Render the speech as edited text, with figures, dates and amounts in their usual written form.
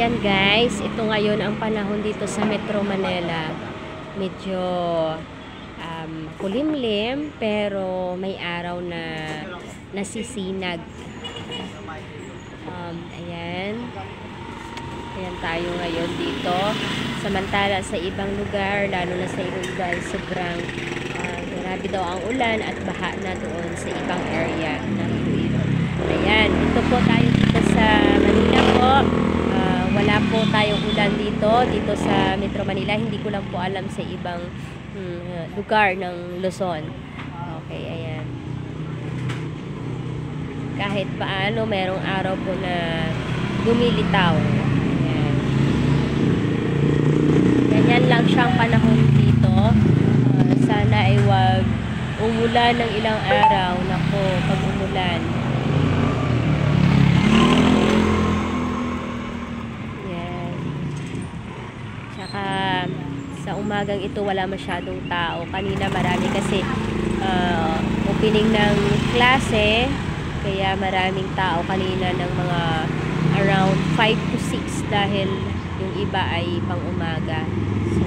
Ayan guys, ito ngayon ang panahon dito sa Metro Manila. Medyo kulimlim pero may araw na nasisinag. Ayan. Ayan tayo ngayon dito. Samantala sa ibang lugar, lalo na sa ibang lugar, sobrang grabe daw ang ulan at baha na doon sa ibang area ng Iloilo. Ayan, ito po tayo dito sa Manila po. Wala po tayong ulan dito sa Metro Manila. Hindi ko lang po alam sa ibang lugar ng Luzon. Okay, ayan. Kahit paano, merong araw po na lumilitaw. Ayan. Ganyan lang siyang panahon dito. Sana ay wag umulan ng ilang araw. Nako, pag umulan. Sa umagang ito wala masyadong tao. Kanina marami kasi opening ng klase, kaya maraming tao kanina ng mga around 5 to 6 dahil yung iba ay pang umaga. So